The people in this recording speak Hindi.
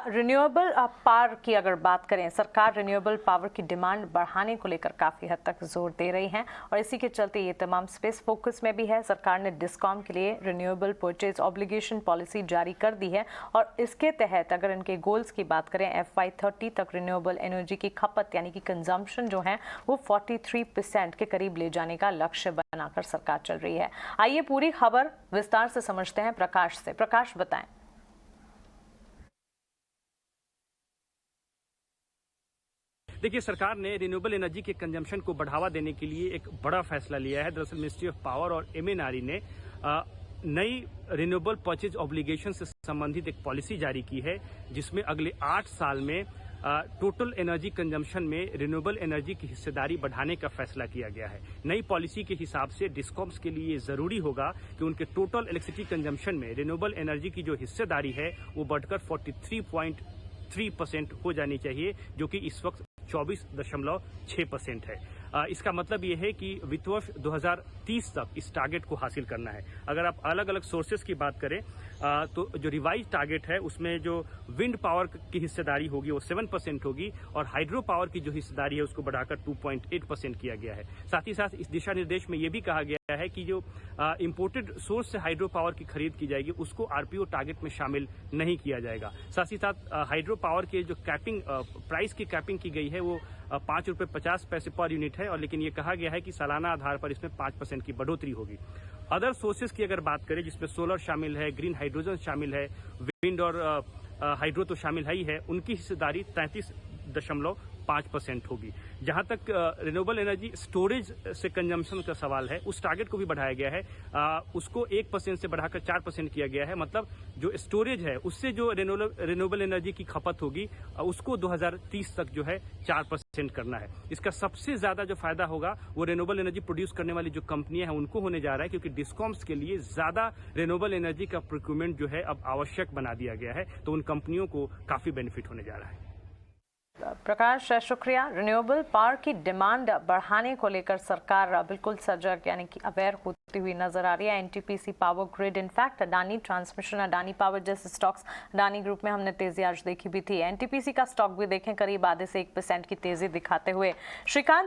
रिन्यूएबल पावर की अगर बात करें, सरकार रिन्यूएबल पावर की डिमांड बढ़ाने को लेकर काफ़ी हद तक जोर दे रही है और इसी के चलते ये तमाम स्पेस फोकस में भी है। सरकार ने डिस्कॉम के लिए रिन्यूएबल परचेज ऑब्लिगेशन पॉलिसी जारी कर दी है और इसके तहत अगर इनके गोल्स की बात करें, FY30 तक रिन्यूएबल एनर्जी की खपत यानी कि कंजम्पशन जो है वो 43% के करीब ले जाने का लक्ष्य बनाकर सरकार चल रही है। आइए पूरी खबर विस्तार से समझते हैं प्रकाश से। प्रकाश, बताएं। देखिए, सरकार ने रिन्यूएबल एनर्जी के कंजम्पशन को बढ़ावा देने के लिए एक बड़ा फैसला लिया है। दरअसल मिनिस्ट्री ऑफ पावर और MNRE ने नई रिन्यूएबल परचेज ऑब्लिगेशन से संबंधित एक पॉलिसी जारी की है, जिसमें अगले 8 साल में टोटल एनर्जी कंजम्पशन में रिन्यूएबल एनर्जी की हिस्सेदारी बढ़ाने का फैसला किया गया है। नई पॉलिसी के हिसाब से डिस्कॉम्स के लिए जरूरी होगा कि उनके टोटल इलेक्ट्रिसिटी कंजम्पशन में रिन्यूएबल एनर्जी की जो हिस्सेदारी है वो बढ़कर 43.3% हो जानी चाहिए, जो कि इस वक्त 24.6% है। इसका मतलब ये है कि वित्त वर्ष 2030 तक इस टारगेट को हासिल करना है। अगर आप अलग अलग सोर्सेज की बात करें तो जो रिवाइज टारगेट है उसमें जो विंड पावर की हिस्सेदारी होगी वो 7% होगी और हाइड्रो पावर की जो हिस्सेदारी है उसको बढ़ाकर 2.8% किया गया है। साथ ही साथ इस दिशा निर्देश में ये भी कहा गया है कि जो इंपोर्टेड सोर्स से हाइड्रो पावर की खरीद की जाएगी उसको RPO टारगेट में शामिल नहीं किया जाएगा। साथ ही साथ हाइड्रो पावर के जो कैपिंग प्राइस की कैपिंग की गई है वो 5 रुपये 50 पैसे पर यूनिट है और लेकिन ये कहा गया है कि सालाना आधार पर इसमें 5% की बढ़ोतरी होगी। अदर सोर्सेज की अगर बात करें जिसमें सोलर शामिल है, ग्रीन हाइड्रोजन शामिल है, विंड और हाइड्रो तो शामिल है ही है, उनकी हिस्सेदारी 33.5% होगी। जहां तक रिन्यूएबल एनर्जी स्टोरेज से कंजम्पशन का सवाल है, उस टारगेट को भी बढ़ाया गया है। उसको 1% से बढ़ाकर 4% किया गया है। मतलब जो स्टोरेज है उससे जो रिन्यूएबल एनर्जी की खपत होगी उसको 2030 तक जो है 4% करना है। इसका सबसे ज्यादा जो फायदा होगा वो रिन्यूएबल एनर्जी प्रोड्यूस करने वाली जो कंपनियां हैं उनको होने जा रहा है, क्योंकि डिस्कॉम्स के लिए ज्यादा रिन्यूएबल एनर्जी का प्रोक्यूरमेंट जो है अब आवश्यक बना दिया गया है, तो उन कंपनियों को काफी बेनिफिट होने जा रहा है। प्रकाश, शुक्रिया। रिन्यूएबल पावर की डिमांड बढ़ाने को लेकर सरकार बिल्कुल सजग यानी कि अवेयर होती हुई नजर आ रही है। NTPC power grid, in fact Adani transmission, Adani power जैसे स्टॉक्स अडानी ग्रुप में हमने तेजी आज देखी भी थी। NTPC का स्टॉक भी देखें करीब आधे से 1% की तेजी दिखाते हुए। श्रीकांत,